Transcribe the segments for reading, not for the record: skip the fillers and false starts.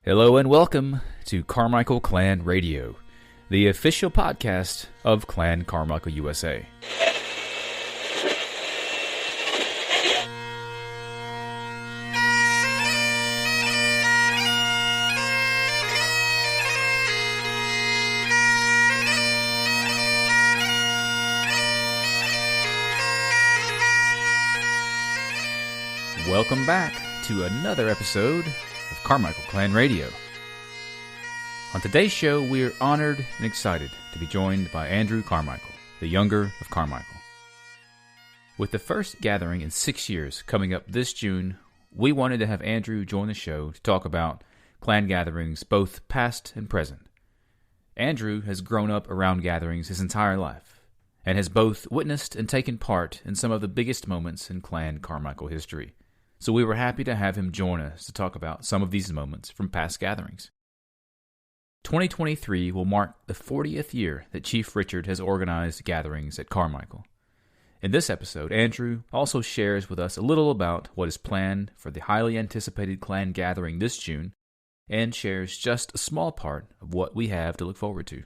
Hello and welcome to Carmichael Clan Radio, the official podcast of Clan Carmichael USA. Welcome back to another episode of Carmichael Clan Radio. On today's show, we are honored and excited to be joined by Andrew Carmichael, the Younger of Carmichael. With the first gathering in 6 years coming up this June, we wanted to have Andrew join the show to talk about clan gatherings, both past and present. Andrew has grown up around gatherings his entire life, and has both witnessed and taken part in some of the biggest moments in Clan Carmichael history. So we were happy to have him join us to talk about some of these moments from past gatherings. 2023 will mark the 40th year that Chief Richard has organized gatherings at Carmichael. In this episode, Andrew also shares with us a little about what is planned for the highly anticipated clan gathering this June, and shares just a small part of what we have to look forward to.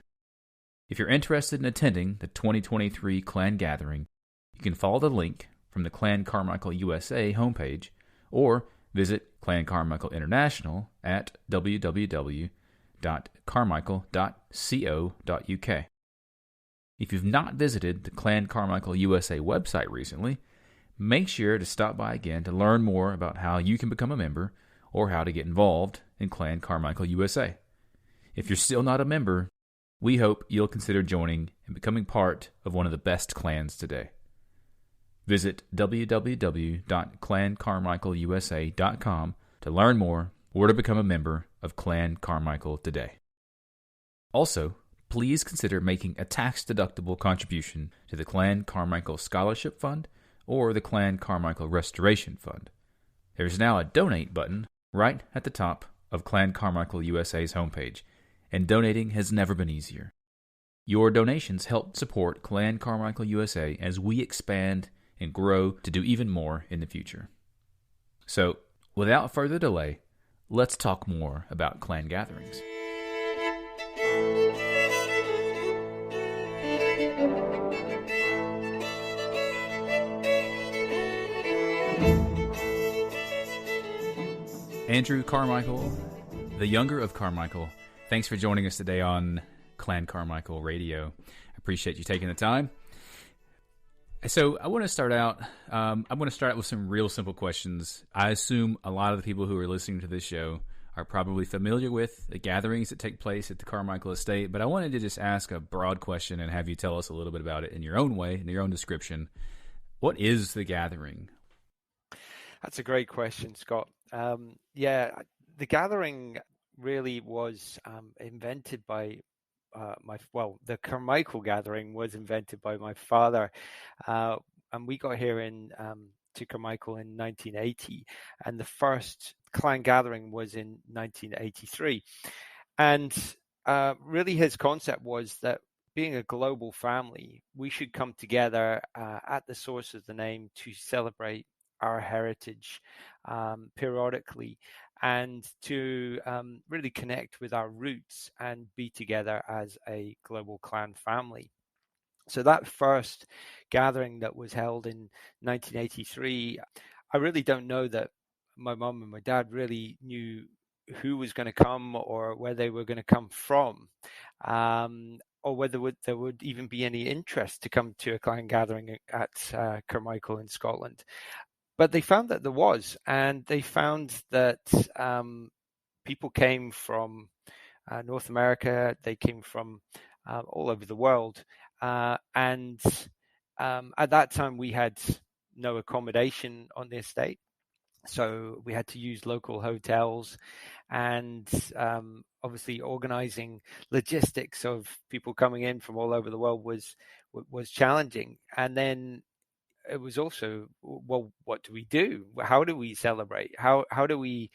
If you're interested in attending the 2023 clan gathering, you can follow the link from the Clan Carmichael USA homepage, or visit Clan Carmichael International at www.carmichael.co.uk. If you've not visited the Clan Carmichael USA website recently, make sure to stop by again to learn more about how you can become a member or how to get involved in Clan Carmichael USA. If you're still not a member, we hope you'll consider joining and becoming part of one of the best clans today. Visit www.clancarmichaelusa.com to learn more or to become a member of Clan Carmichael today. Also, please consider making a tax-deductible contribution to the Clan Carmichael Scholarship Fund or the Clan Carmichael Restoration Fund. There's now a donate button right at the top of Clan Carmichael USA's homepage, and donating has never been easier. Your donations help support Clan Carmichael USA as we expand and grow to do even more in the future. So, without further delay, let's talk more about clan gatherings. Andrew Carmichael, the Younger of Carmichael, thanks for joining us today on Clan Carmichael Radio. I appreciate you taking the time. So I want to start out. With some real simple questions. I assume a lot of the people who are listening to this show are probably familiar with the gatherings that take place at the Carmichael estate, but I wanted to just ask a broad question and have you tell us a little bit about it in your own way, in your own description. What is the gathering? That's a great question, Scott. The gathering really was invented by the Carmichael gathering was invented by my father, and we got here to Carmichael in 1980, and the first clan gathering was in 1983. And really his concept was that being a global family, we should come together at the source of the name to celebrate our heritage periodically, and to really connect with our roots and be together as a global clan family. So that first gathering that was held in 1983, I really don't know that my mom and my dad really knew who was going to come or where they were going to come from, or whether there would even be any interest to come to a clan gathering at Carmichael in Scotland. But they found that there was, and they found that people came from North America, they came from all over the world. And at that time, we had no accommodation on the estate. So we had to use local hotels, and obviously organizing logistics of people coming in from all over the world was challenging. And then it was also, well, what do we do? How do we celebrate? How do we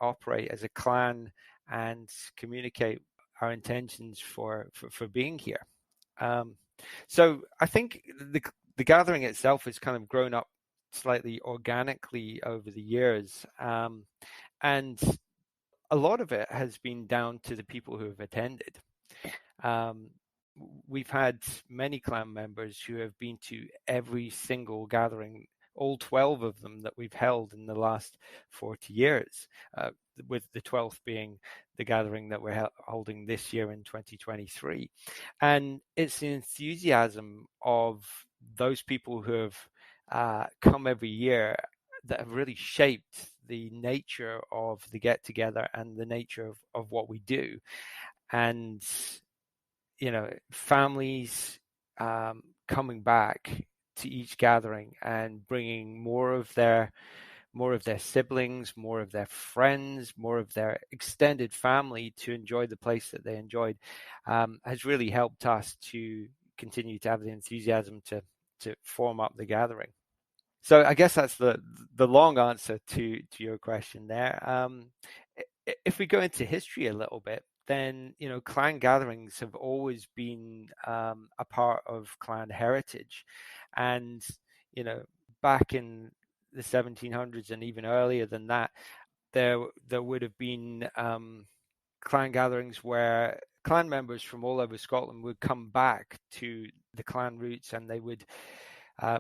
operate as a clan and communicate our intentions for being here? So I think the gathering itself has kind of grown up slightly organically over the years, and a lot of it has been down to the people who have attended. We've had many clan members who have been to every single gathering, all 12 of them that we've held in the last 40 years, with the 12th being the gathering that we're holding this year in 2023. And it's the enthusiasm of those people who have come every year that have really shaped the nature of the get-together and the nature of what we do. And families coming back to each gathering and bringing more of their siblings, more of their friends, more of their extended family to enjoy the place that they enjoyed, has really helped us to continue to have the enthusiasm to form up the gathering. So I guess that's the long answer to your question there. If we go into history a little bit, then clan gatherings have always been a part of clan heritage, and back in the 1700s and even earlier than that, there would have been clan gatherings where clan members from all over Scotland would come back to the clan roots, and they would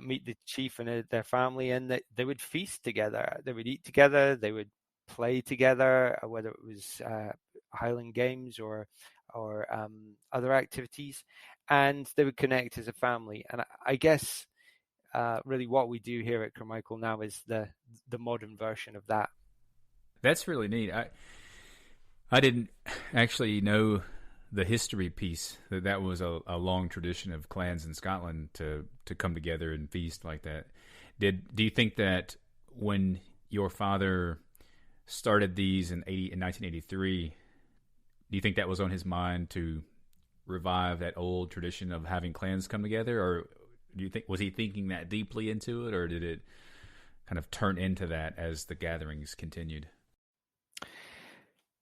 meet the chief and their family, and they would feast together. They would eat together. They would play together, whether it was Highland games or other activities, and they would connect as a family. And I guess really what we do here at Carmichael now is the modern version of that. That's really neat. I didn't actually know the history piece, that was a long tradition of clans in Scotland to come together and feast like that. Do you think that when your father started these in 1983, do you think that was on his mind to revive that old tradition of having clans come together, or do you think was he thinking that deeply into it, or did it kind of turn into that as the gatherings continued?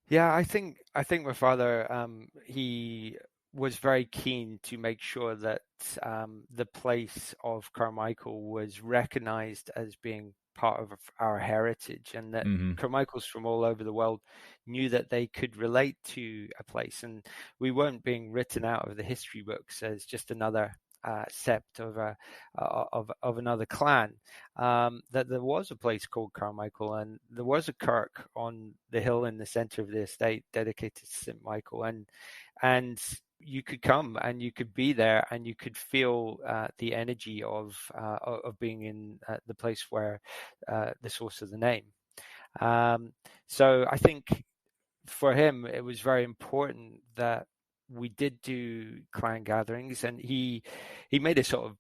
Yeah, I think my father, he was very keen to make sure that the place of Carmichael was recognized as being part of our heritage, and that Carmichaels from all over the world knew that they could relate to a place, and we weren't being written out of the history books as just another sept of another clan. That there was a place called Carmichael, and there was a kirk on the hill in the center of the estate dedicated to St. Michael, and you could come and you could be there and you could feel the energy of being in the place where the source of the name. So I think for him it was very important that we did do clan gatherings, and he made a sort of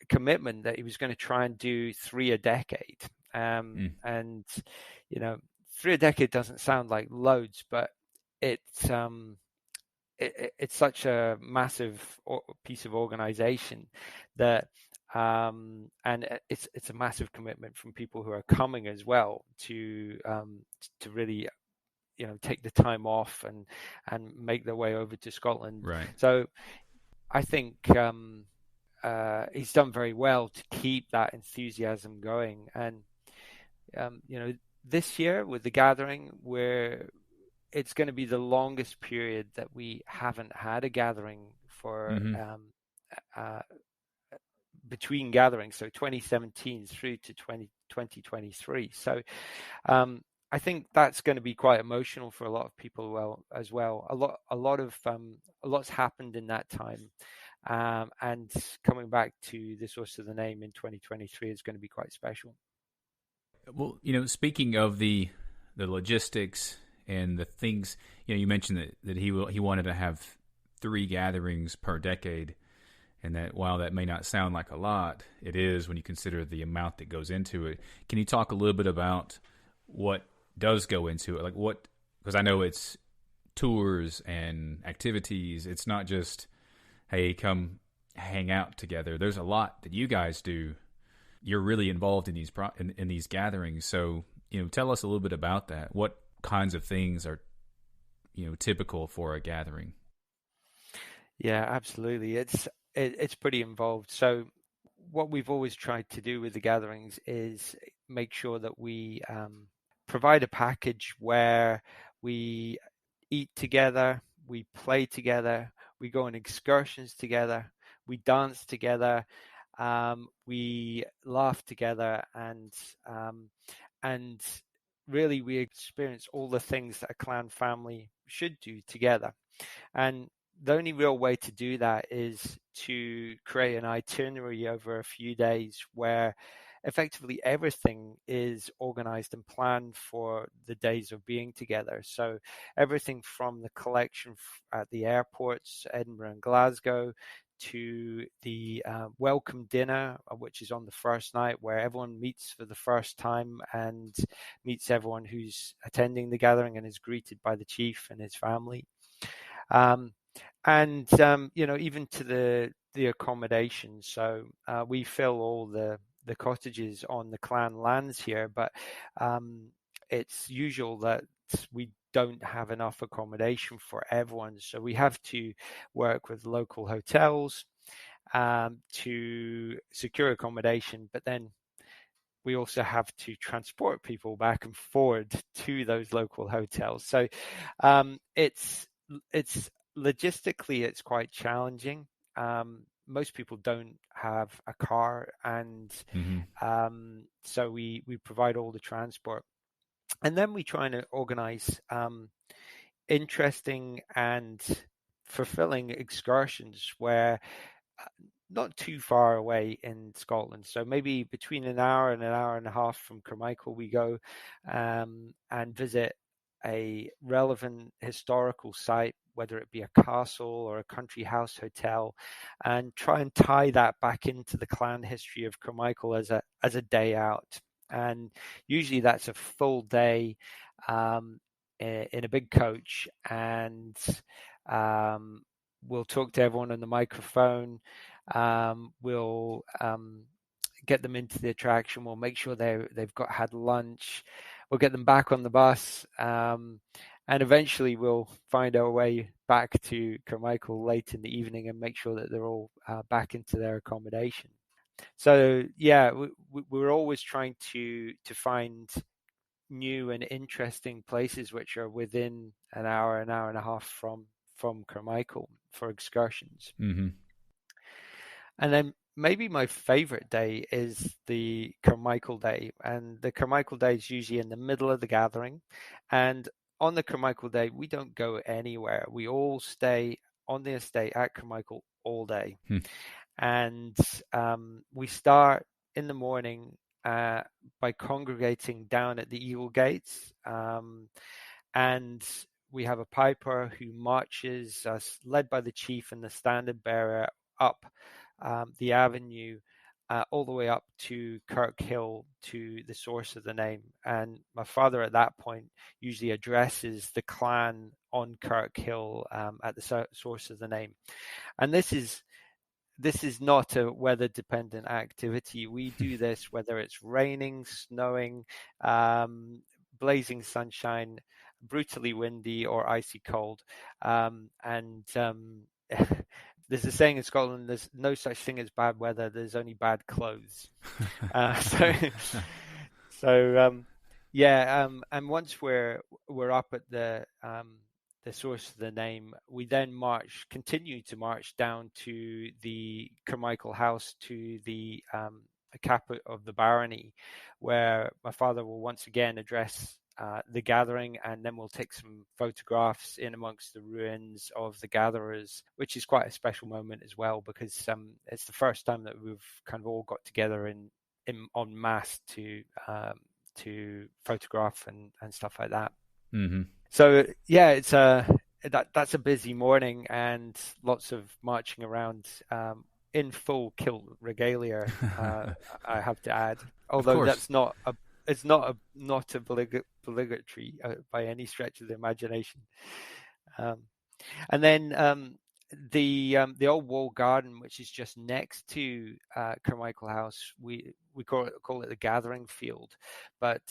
commitment that he was going to try and do 3 a decade. And 3 a decade doesn't sound like loads, but it's such a massive piece of organization that and it's a massive commitment from people who are coming as well to really take the time off and make their way over to Scotland. Right. So I think he's done very well to keep that enthusiasm going. And this year with the gathering, it's going to be the longest period that we haven't had a gathering for between gatherings, so 2017 through to 2023. So I think that's going to be quite emotional for a lot of people as well. A lot's happened in that time, and coming back to the source of the name in 2023 is going to be quite special. Well, speaking of the logistics and the things, you mentioned that he wanted to have 3 gatherings per decade, and that while that may not sound like a lot, it is when you consider the amount that goes into it. Can you talk a little bit about what does go into it? Like because I know it's tours and activities. It's not just, hey, come hang out together. There's a lot that you guys do. You're really involved in these in these gatherings. So, tell us a little bit about that. What kinds of things are, typical for a gathering? Yeah, absolutely. It's pretty involved. So what we've always tried to do with the gatherings is make sure that we provide a package where We eat together, we play together, we go on excursions together, we dance together, we laugh together, and really we experience all the things that a clan family should do together. And the only real way to do that is to create an itinerary over a few days where effectively everything is organized and planned for the days of being together. So everything from the collection at the airports, Edinburgh and Glasgow, to the welcome dinner, which is on the first night, where everyone meets for the first time and meets everyone who's attending the gathering and is greeted by the chief and his family. Even to the accommodation. So we fill all the cottages on the clan lands here, but it's usual that we don't have enough accommodation for everyone. So we have to work with local hotels to secure accommodation, but then we also have to transport people back and forward to those local hotels. So it's logistically, it's quite challenging. Most people don't have a car, and so we provide all the transport. And then we try to organize interesting and fulfilling excursions where not too far away in Scotland. So maybe between an hour and a half from Carmichael, we go and visit a relevant historical site, whether it be a castle or a country house hotel, and try and tie that back into the clan history of Carmichael as a day out. And usually that's a full day in a big coach, and we'll talk to everyone on the microphone. We'll get them into the attraction. We'll make sure they've had lunch. We'll get them back on the bus, and eventually we'll find our way back to Carmichael late in the evening and make sure that they're all back into their accommodation. So yeah, we're always trying to find new and interesting places which are within an hour and a half from Carmichael for excursions. Mm-hmm. And then maybe my favorite day is the Carmichael Day. And the Carmichael Day is usually in the middle of the gathering. And on the Carmichael Day, we don't go anywhere. We all stay on the estate at Carmichael all day. And we start in the morning by congregating down at the Eagle Gates. And we have a piper who marches us, led by the chief and the standard bearer, up the avenue all the way up to Kirk Hill, to the source of the name. And my father at that point usually addresses the clan on Kirk Hill at the source of the name. And this is not a weather dependent activity. We do this whether it's raining, snowing, blazing sunshine, brutally windy, or icy cold. There's a saying in Scotland, there's no such thing as bad weather, there's only bad clothes. And once we're up at the source of the name, we then continue to march down to the Carmichael house, to the caput of the barony, where my father will once again address the gathering, and then we'll take some photographs in amongst the ruins of the gatherers, which is quite a special moment as well, because it's the first time that we've kind of all got together in en masse to photograph and stuff like that. Mm-hmm. So yeah, it's that's a busy morning and lots of marching around in full kilt regalia. I have to add, although that's not obligatory by any stretch of the imagination. And then the old walled garden, which is just next to Carmichael House, we call it the gathering field, but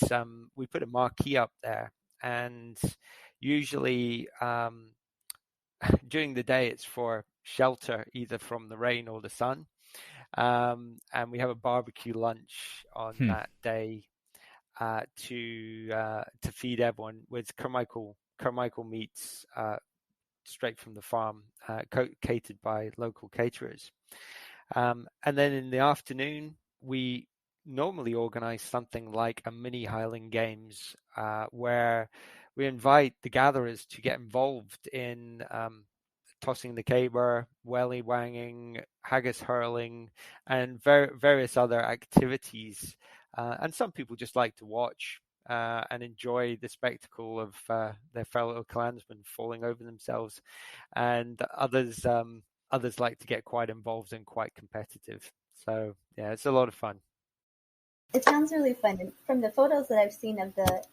we put a marquee up there, and usually during the day it's for shelter either from the rain or the sun, and we have a barbecue lunch on that day. to feed everyone with Carmichael meats straight from the farm, catered by local caterers. And then in the afternoon, we normally organize something like a mini Highland Games, where we invite the gatherers to get involved in tossing the caber, welly wanging, haggis hurling, and various other activities. And some people just like to watch and enjoy the spectacle of their fellow clansmen falling over themselves, and others like to get quite involved and quite competitive. So yeah, it's a lot of fun. It sounds really fun. And from the photos that I've seen of the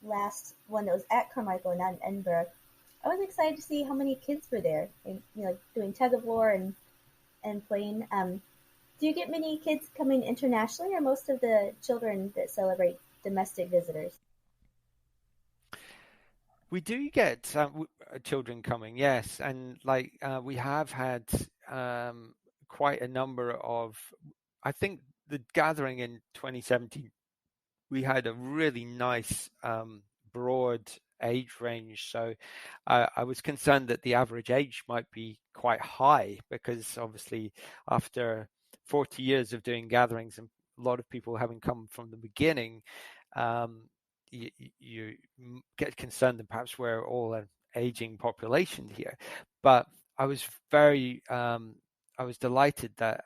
last one that was at Carmichael, not in Edinburgh, I was excited to see how many kids were there, and, doing tug of war and playing. Do you get many kids coming internationally, or most of the children that celebrate domestic visitors? We do get children coming, yes, and we have had quite a number of. I think the gathering in 2017, we had a really nice broad age range. So I was concerned that the average age might be quite high, because obviously after 40 years of doing gatherings and a lot of people having come from the beginning, you get concerned that perhaps we're all an aging population here. But I was I was delighted that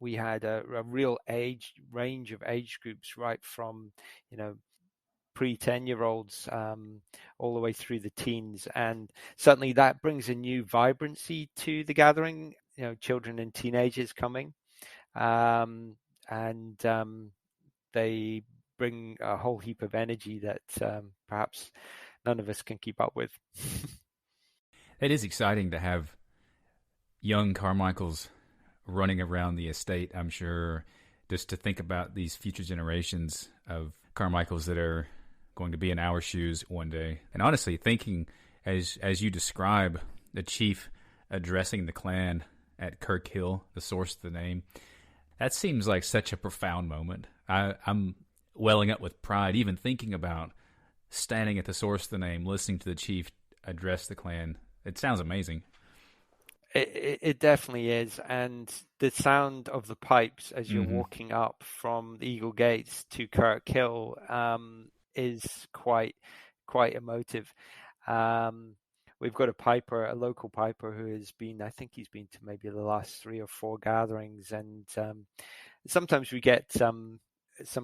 we had a real age range of age groups, right from pre-10-year-olds all the way through the teens, and certainly that brings a new vibrancy to the gathering. Children and teenagers coming, and they bring a whole heap of energy that perhaps none of us can keep up with. It is exciting to have young Carmichaels running around the estate, I'm sure, just to think about these future generations of Carmichaels that are going to be in our shoes one day. And honestly, thinking as you describe the chief addressing the clan at Kirkhill, the source of the name, that seems like such a profound moment. I'm welling up with pride, even thinking about standing at the source of the name, listening to the chief address the clan. It sounds amazing. It definitely is, and the sound of the pipes as you're walking up from the Eagle Gates to Kirkhill is quite emotive. We've got a local piper who has been, I think he's been to maybe the last 3 or 4 gatherings, and sometimes we get some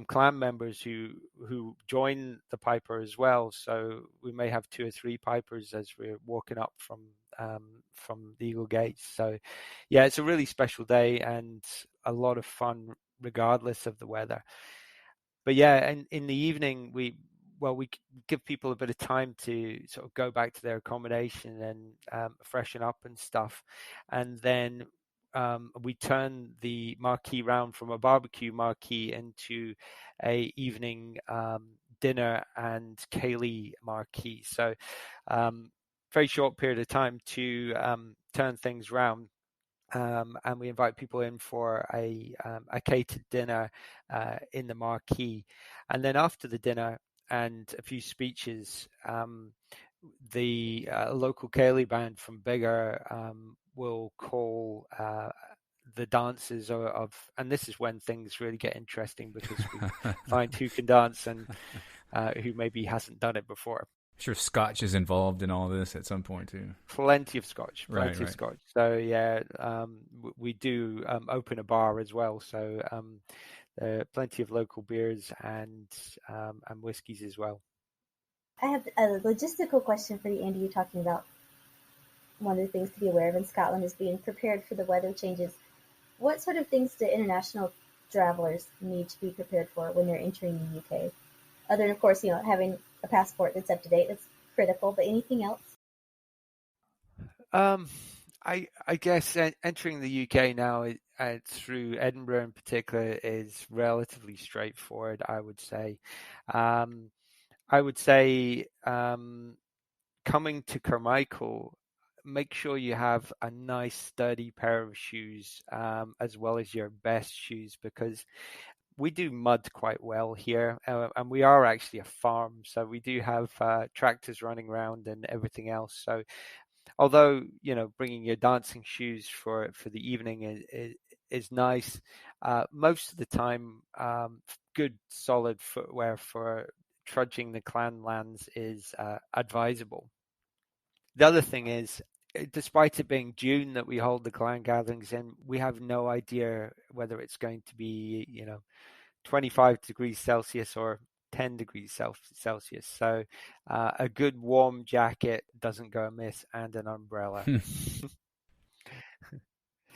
clan members who join the piper as well. So we may have 2 or 3 pipers as we're walking up from the Eagle Gates. So yeah, it's a really special day and a lot of fun regardless of the weather. But yeah, and in the evening we give people a bit of time to sort of go back to their accommodation and freshen up and stuff, and then we turn the marquee round from a barbecue marquee into a evening dinner and ceilidh marquee. So very short period of time to turn things round. And we invite people in for a catered dinner in the marquee, and then after the dinner and a few speeches, the local ceilidh band from Biggar will call the dancers of, and this is when things really get interesting, because we find who can dance and who maybe hasn't done it before. I'm sure Scotch is involved in all this at some point too. Plenty of Scotch. Right. Scotch. So yeah, we do open a bar as well. So plenty of local beers and whiskies as well. I have a logistical question for you, Andy. You're talking about one of the things to be aware of in Scotland is being prepared for the weather changes. What sort of things do international travelers need to be prepared for when they're entering the UK? Other than, of course, having a passport that's up to date, that's critical, but anything else? I guess entering the UK now through Edinburgh in particular is relatively straightforward, I would say. Coming to Carmichael, make sure you have a nice sturdy pair of shoes, as well as your best shoes, because we do mud quite well here, and we are actually a farm, so we do have tractors running around and everything else. So although, bringing your dancing shoes for the evening is nice, most of the time, good solid footwear for trudging the clan lands is advisable. The other thing is, despite it being June that we hold the clan gatherings in, we have no idea whether it's going to be, 25 degrees Celsius or 10 degrees Celsius. So a good warm jacket doesn't go amiss, and an umbrella.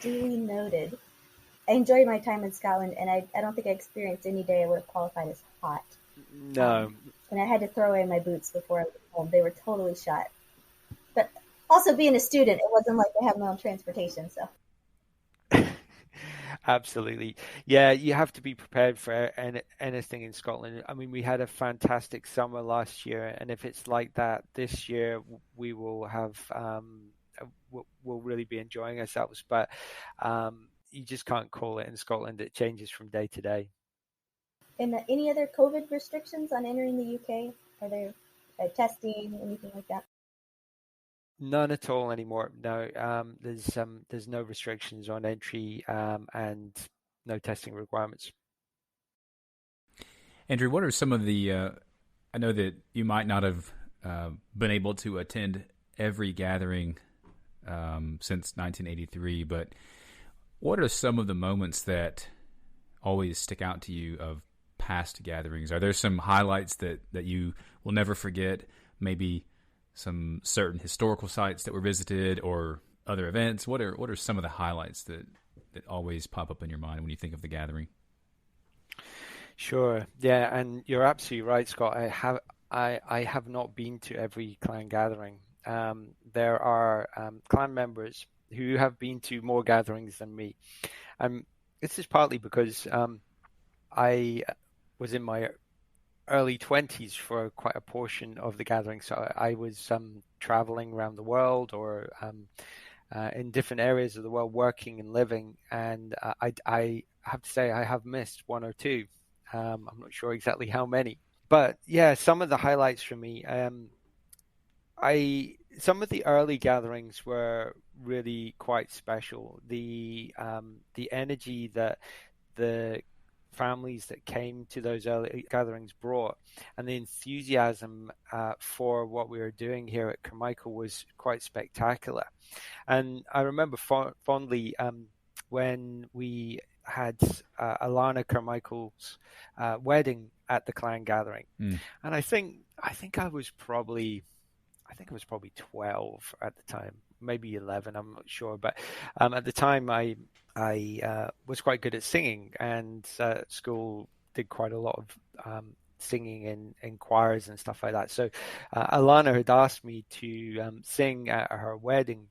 Duly noted. I enjoyed my time in Scotland, and I don't think I experienced any day I would have qualified as hot. No. And I had to throw away my boots before I went home. They were totally shot. But also, being a student, it wasn't like I had my own transportation, so. Absolutely. Yeah, you have to be prepared for anything in Scotland. I mean, we had a fantastic summer last year, and if it's like that this year, we will have, we'll really be enjoying ourselves. But you just can't call it in Scotland. It changes from day to day. And any other COVID restrictions on entering the UK? Are there testing, anything like that? None at all anymore. No, there's no restrictions on entry and no testing requirements. Andrew, what are some of the? I know that you might not have been able to attend every gathering since 1983, but what are some of the moments that always stick out to you of past gatherings? Are there some highlights that you will never forget? Maybe some certain historical sites that were visited or other events? What are some of the highlights that always pop up in your mind when you think of the gathering? Sure. Yeah, and you're absolutely right, Scott. I have not been to every clan gathering. There are clan members who have been to more gatherings than me. This is partly because I was in my early 20s for quite a portion of the gathering. So I was traveling around the world or in different areas of the world working and living. And I have to say I have missed one or two. I'm not sure exactly how many. But yeah, some of the highlights for me, some of the early gatherings were really quite special. The energy that the families that came to those early gatherings brought, and the enthusiasm for what we were doing here at Carmichael was quite spectacular. And I remember fondly when we had Alana Carmichael's wedding at the clan gathering, and I think I was probably 12 at the time, maybe 11. I'm not sure, but at the time I was quite good at singing, and at school did quite a lot of singing in choirs and stuff like that. So Alana had asked me to sing at her wedding,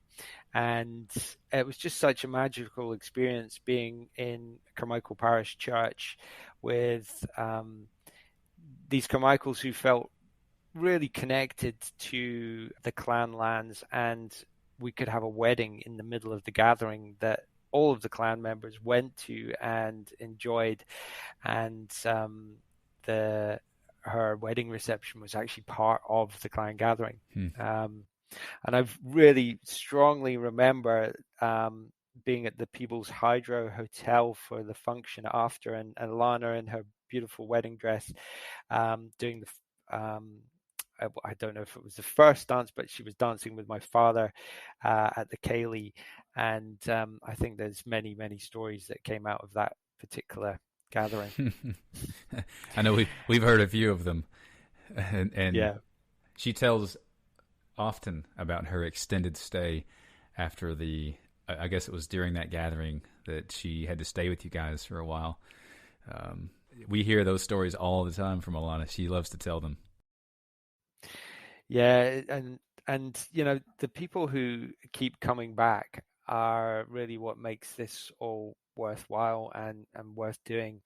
and it was just such a magical experience being in Carmichael Parish Church with these Carmichaels who felt really connected to the clan lands, and we could have a wedding in the middle of the gathering that all of the clan members went to and enjoyed, and her wedding reception was actually part of the clan gathering. And I really strongly remember being at the People's Hydro Hotel for the function after, and Alana in her beautiful wedding dress doing the I don't know if it was the first dance, but she was dancing with my father at the Cayley. And I think there's many, many stories that came out of that particular gathering. I know we've heard a few of them. And yeah. She tells often about her extended stay after I guess it was during that gathering that she had to stay with you guys for a while. We hear those stories all the time from Alana. She loves to tell them. Yeah, and the people who keep coming back are really what makes this all worthwhile and worth doing.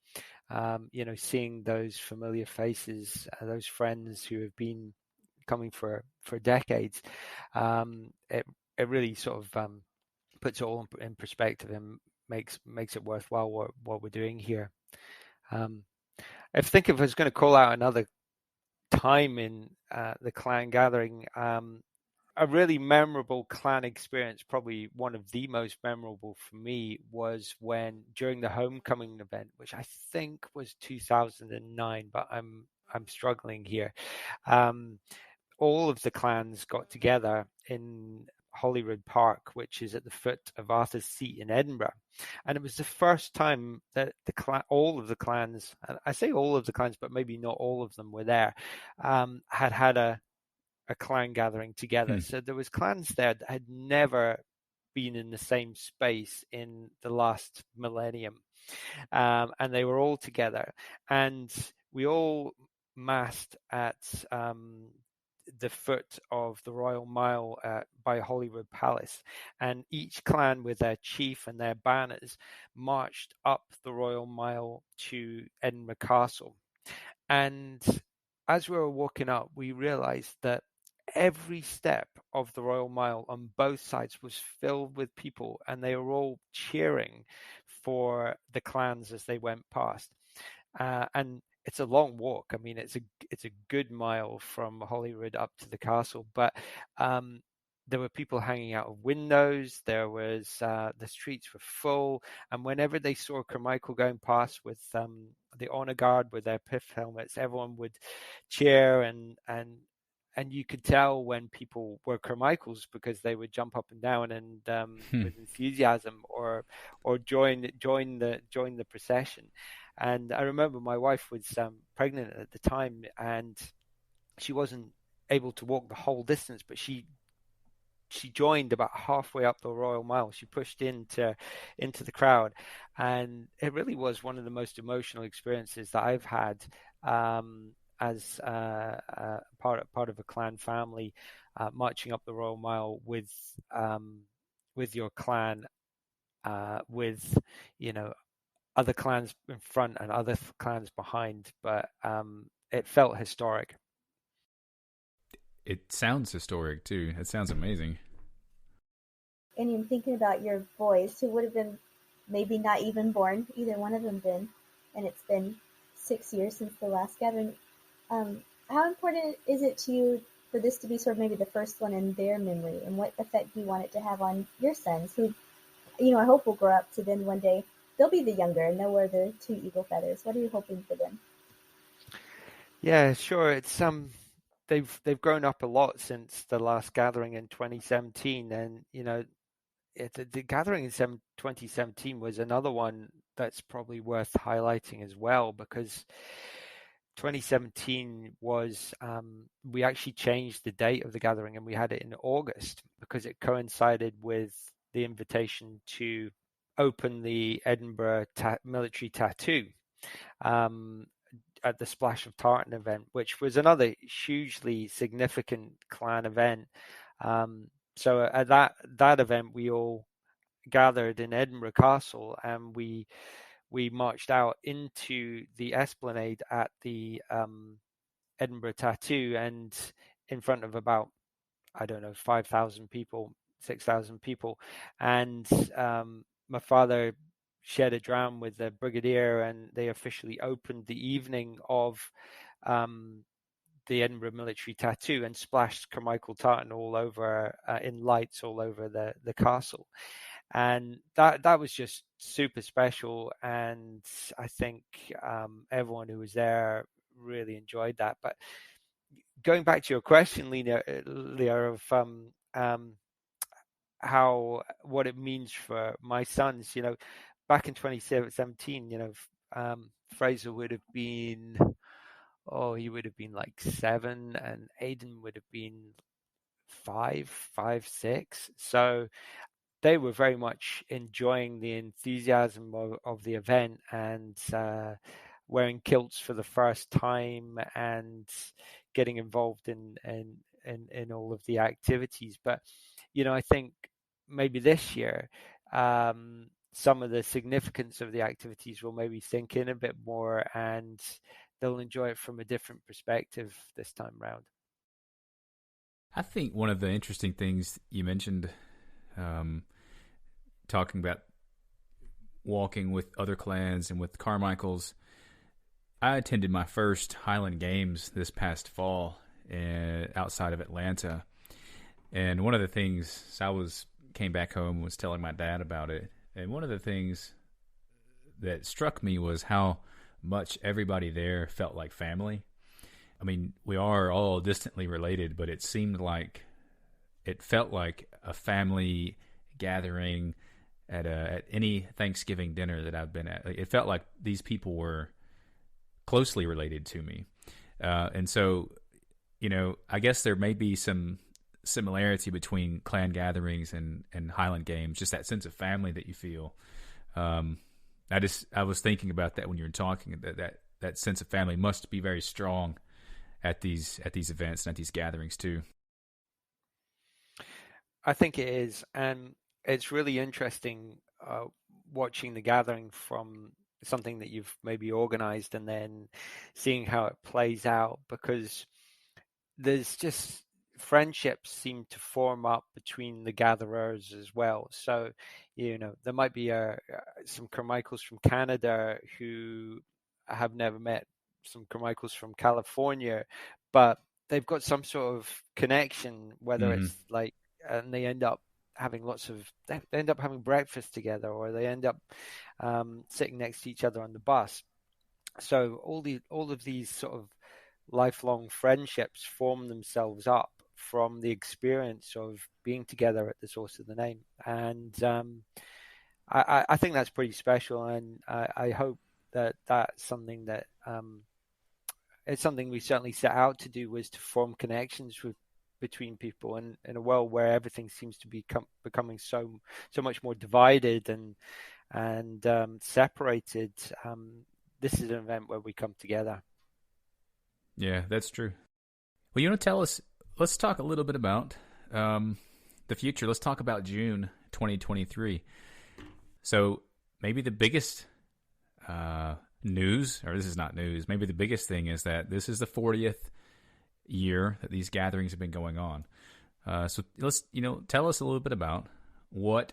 Seeing those familiar faces, those friends who have been coming for decades, it really sort of puts it all in perspective and makes it worthwhile what we're doing here. I think if I was going to call out another time in the clan gathering, a really memorable clan experience, probably one of the most memorable for me, was when during the homecoming event, which I think was 2009, but I'm struggling here. All of the clans got together in Holyrood Park, which is at the foot of Arthur's Seat in Edinburgh. And it was the first time that all of the clans, and I say all of the clans, but maybe not all of them were there, had a clan gathering together. So there was clans there that had never been in the same space in the last millennium. And they were all together. And we all massed at the foot of the Royal Mile by Holyrood Palace, and each clan with their chief and their banners marched up the Royal Mile to Edinburgh Castle. And as we were walking up, we realized that every step of the Royal Mile on both sides was filled with people, and they were all cheering for the clans as they went past. And it's a long walk. I mean, it's a good mile from Holyrood up to the castle, but there were people hanging out of windows. There was the streets were full, and whenever they saw Carmichael going past with the honor guard with their pith helmets, everyone would cheer, and you could tell when people were Carmichaels because they would jump up and down and with enthusiasm or join the procession. And I remember my wife was pregnant at the time, and she wasn't able to walk the whole distance, but she joined about halfway up the Royal Mile. She pushed into the crowd, and it really was one of the most emotional experiences that I've had as part of a clan family, marching up the Royal Mile with your clan, with other clans in front and other clans behind, but it felt historic. It sounds historic too. It sounds amazing. And I'm thinking about your boys who would have been maybe not even born, either one of them been, and it's been 6 years since the last gathering. How important is it to you for this to be sort of maybe the first one in their memory, and what effect do you want it to have on your sons who, I hope will grow up to then one day they'll be the younger and they'll wear the 2 eagle feathers. What are you hoping for them? Yeah, sure. It's they've grown up a lot since the last gathering in 2017, and the gathering in 2017 was another one that's probably worth highlighting as well, because 2017 was we actually changed the date of the gathering, and we had it in August because it coincided with the invitation to open the Edinburgh military tattoo at the Splash of Tartan event, which was another hugely significant clan event. So at that event, we all gathered in Edinburgh Castle, and we marched out into the esplanade at the Edinburgh tattoo, and in front of about, 5,000 people, 6,000 people, and my father shared a dram with the brigadier, and they officially opened the evening of the Edinburgh military tattoo and splashed Carmichael tartan all over in lights all over the castle. And that was just super special, and I think everyone who was there really enjoyed that. But going back to your question, Leah, of what it means for my sons, back in 2017, Fraser would have been, he would have been like 7, and Aidan would have been 5, 6. So they were very much enjoying the enthusiasm of the event, and wearing kilts for the first time and getting involved in all of the activities. But I think maybe this year some of the significance of the activities will maybe sink in a bit more, and they'll enjoy it from a different perspective this time round. I think one of the interesting things you mentioned, talking about walking with other clans and with Carmichaels, I attended my first Highland Games this past fall outside of Atlanta. And one of the things, so came back home and was telling my dad about it. And one of the things that struck me was how much everybody there felt like family. I mean, we are all distantly related, but it felt like a family gathering at any Thanksgiving dinner that I've been at. It felt like these people were closely related to me. And so, I guess there may be some similarity between clan gatherings and Highland Games, just that sense of family that you feel. I was thinking about that when you were talking, that sense of family must be very strong at these events and at these gatherings too. I think it is, and it's really interesting watching the gathering from something that you've maybe organized and then seeing how it plays out, because there's just friendships seem to form up between the gatherers as well. So, there might be some Carmichaels from Canada who have never met some Carmichaels from California, but they've got some sort of connection, whether it's like, and they end up having they end up having breakfast together, or they end up sitting next to each other on the bus. So all of these sort of lifelong friendships form themselves up from the experience of being together at the source of the name. And I think that's pretty special, and I hope that that's something that it's something we certainly set out to do, was to form connections between people. And in a world where everything seems to be becoming so much more divided and separated, this is an event where we come together. Yeah, that's true. Well, tell us, let's talk a little bit about the future. Let's talk about June 2023. So maybe the biggest news, or this is not news, maybe the biggest thing is that this is the 40th year that these gatherings have been going on. So let's, tell us a little bit about what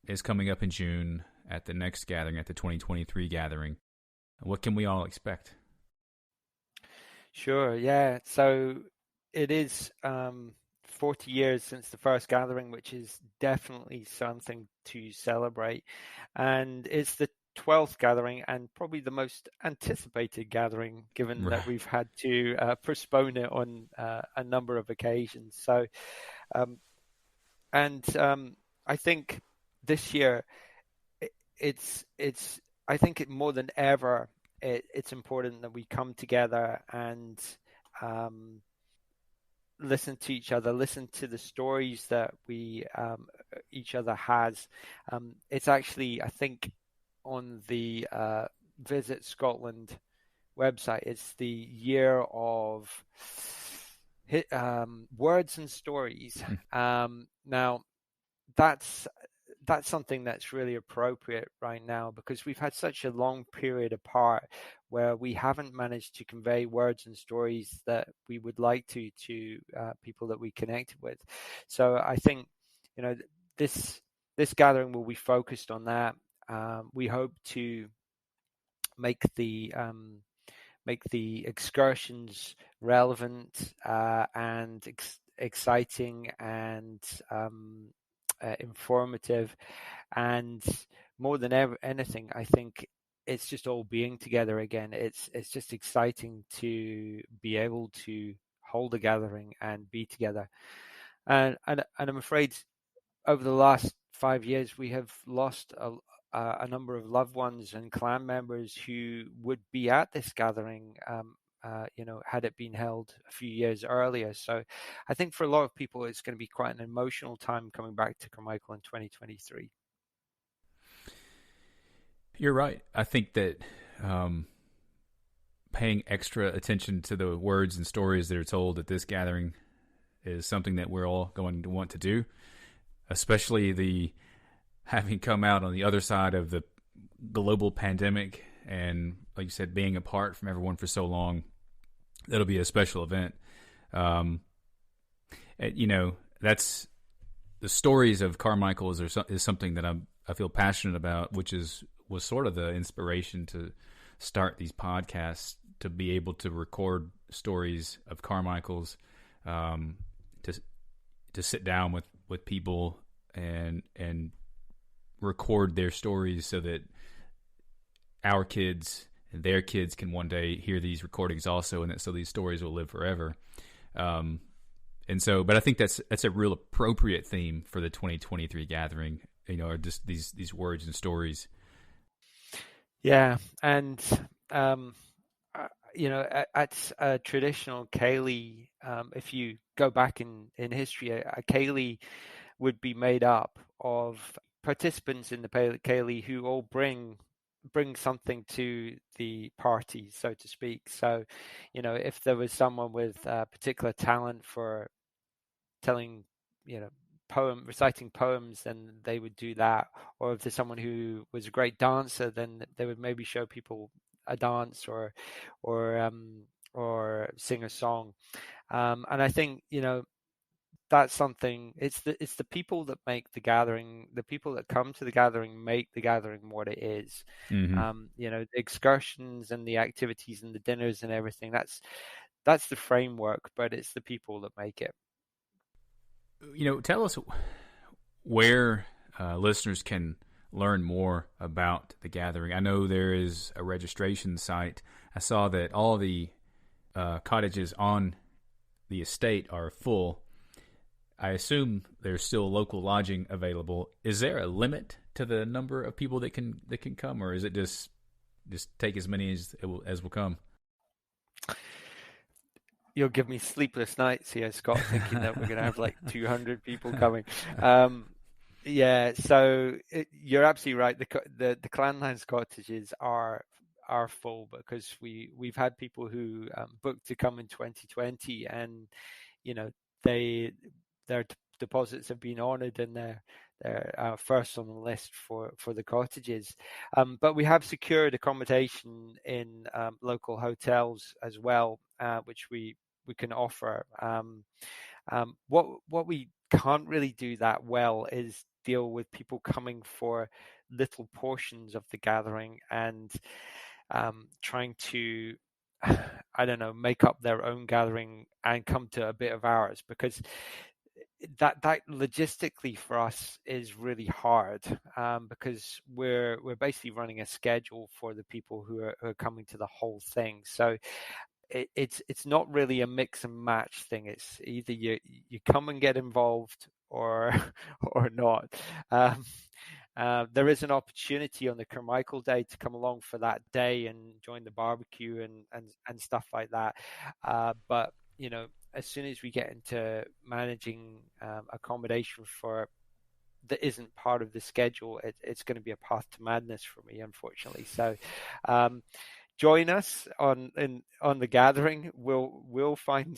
is coming up in June at the next gathering, at the 2023 gathering. What can we all expect? Sure, yeah. So it is 40 years since the first gathering, which is definitely something to celebrate. And it's the 12th gathering, and probably the most anticipated gathering, given that we've had to postpone it on a number of occasions. So, I think this year, I think more than ever, it's important that we come together and listen to each other, listen to the stories that each other has. It's actually, I think, on the Visit Scotland website, it's the year of words and stories. Now, that's something that's really appropriate right now, because we've had such a long period apart where we haven't managed to convey words and stories that we would like to people that we connected with. So I think, this gathering will be focused on that. We hope to make the excursions relevant and exciting and informative, and more than anything, I think it's just all being together again. It's just exciting to be able to hold a gathering and be together. And I'm afraid over the last 5 years we have lost a number of loved ones and clan members who would be at this gathering, had it been held a few years earlier. So I think for a lot of people, it's going to be quite an emotional time coming back to Carmichael in 2023. You're right. I think that paying extra attention to the words and stories that are told at this gathering is something that we're all going to want to do, especially having come out on the other side of the global pandemic and, like you said, being apart from everyone for so long. That'll be a special event. That's the stories of Carmichael is something that I feel passionate about, which was sort of the inspiration to start these podcasts to be able to record stories of Carmichael's, to sit down with people and record their stories so that our kids and their kids can one day hear these recordings also, and so these stories will live forever. But I think that's a real appropriate theme for the 2023 gathering, or just these words and stories. Yeah, and at a traditional ceilidh, if you go back in history, a ceilidh would be made up of participants in the ceilidh who all bring something to the party, so to speak. So, if there was someone with a particular talent for telling, reciting poems, then they would do that. Or if there's someone who was a great dancer, then they would maybe show people a dance or sing a song. And I think, that's something. It's the people that make the gathering. The people that come to the gathering make the gathering what it is. Mm-hmm. The excursions and the activities and the dinners and everything. That's the framework, but it's the people that make it. Tell us where listeners can learn more about the gathering. I know there is a registration site. I saw that all the cottages on the estate are full. I assume there's still local lodging available. Is there a limit to the number of people that can come, or is it just take as many as will come? You'll give me sleepless nights here, Scott, thinking that we're going to have like 200 people coming. Yeah, so you're absolutely right. The Clanlands cottages are full because we've had people who booked to come in 2020, and their deposits have been honoured and they're first on the list for the cottages. But we have secured accommodation in local hotels as well, which we can offer. What we can't really do that well is deal with people coming for little portions of the gathering and trying to, I don't know, make up their own gathering and come to a bit of ours, because that logistically for us is really hard, because we're basically running a schedule for the people who are coming to the whole thing. So it's not really a mix and match thing. It's either you come and get involved or not. There is an opportunity on the Carmichael Day to come along for that day and join the barbecue and stuff like that. But as soon as we get into managing accommodation for that isn't part of the schedule, it's going to be a path to madness for me, unfortunately. So join us on the gathering. We'll find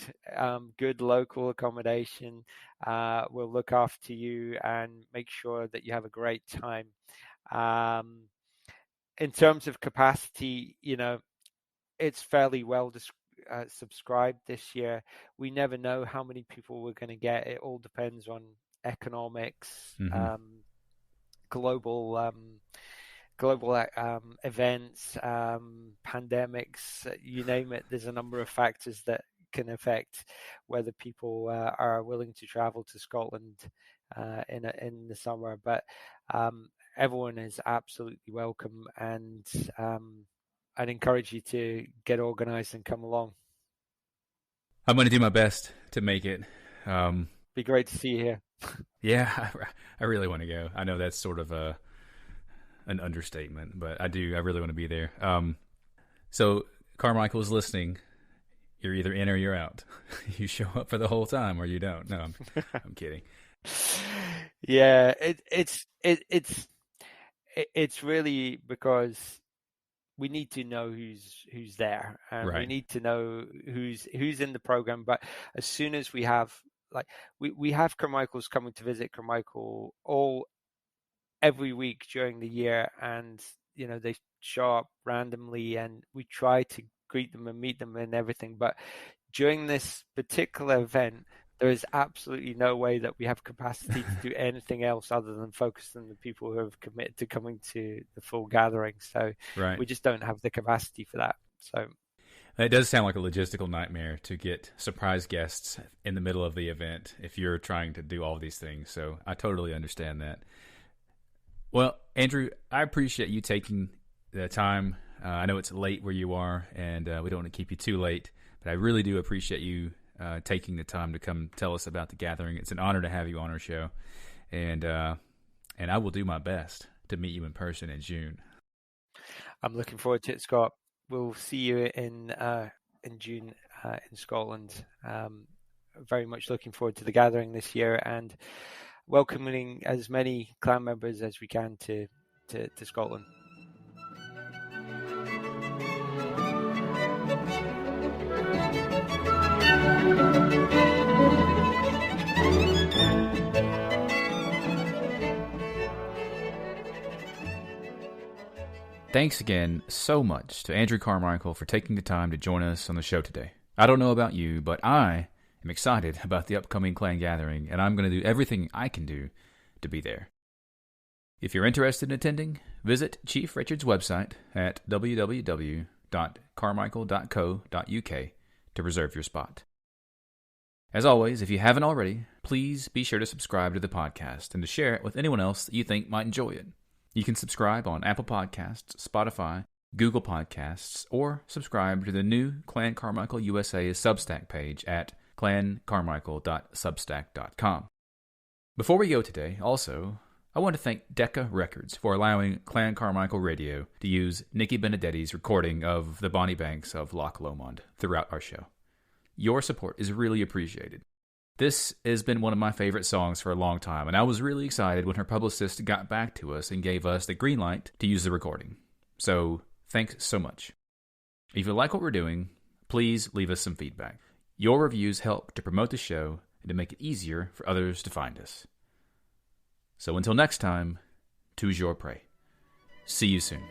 good local accommodation. We'll look after you and make sure that you have a great time. In terms of capacity, it's fairly well subscribed this year. We never know how many people we're going to get. It all depends on economics, Mm-hmm. global events, pandemics, you name it. There's a number of factors that can affect whether people are willing to travel to Scotland in the summer. But everyone is absolutely welcome, and I'd encourage you to get organized and come along. I'm going to do my best to make it. Be great to see you here. Yeah, I really want to go. I know that's sort of an understatement, but I really want to be there. So Carmichael's listening. You're either in or you're out. You show up for the whole time or you don't. No, I'm kidding. Yeah, it's really because we need to know who's there, and Right. we need to know who's in the program. But as soon as we have, we have Carmichaels coming to visit Carmichael every week during the year, and they show up randomly, and we try to greet them and meet them and everything. But during this particular event, there is absolutely no way that we have capacity to do anything else other than focus on the people who have committed to coming to the full gathering. So Right. we just don't have the capacity for that. So It does sound like a logistical nightmare to get surprise guests in the middle of the event if you're trying to do all of these things. So I totally understand that. Well, Andrew, I appreciate you taking the time. I know it's late where you are, and we don't want to keep you too late, but I really do appreciate you taking the time to come tell us about the gathering. It's an honor to have you on our show, and I will do my best to meet you in person in June. I'm looking forward to it, Scott. We'll see you in June in Scotland. Very much looking forward to the gathering this year and welcoming as many clan members as we can to Scotland. Thanks again so much to Andrew Carmichael for taking the time to join us on the show today. I don't know about you, but I am excited about the upcoming clan gathering, and I'm going to do everything I can do to be there. If you're interested in attending, visit Chief Richard's website at www.carmichael.co.uk to reserve your spot. As always, if you haven't already, please be sure to subscribe to the podcast and to share it with anyone else that you think might enjoy it. You can subscribe on Apple Podcasts, Spotify, Google Podcasts, or subscribe to the new Clan Carmichael USA Substack page at clancarmichael.substack.com. Before we go today, also, I want to thank Decca Records for allowing Clan Carmichael Radio to use Nikki Benedetti's recording of the Bonnie Banks of Loch Lomond throughout our show. Your support is really appreciated. This has been one of my favorite songs for a long time, and I was really excited when her publicist got back to us and gave us the green light to use the recording. So, thanks so much. If you like what we're doing, please leave us some feedback. Your reviews help to promote the show and to make it easier for others to find us. So until next time, toujours prêt. See you soon.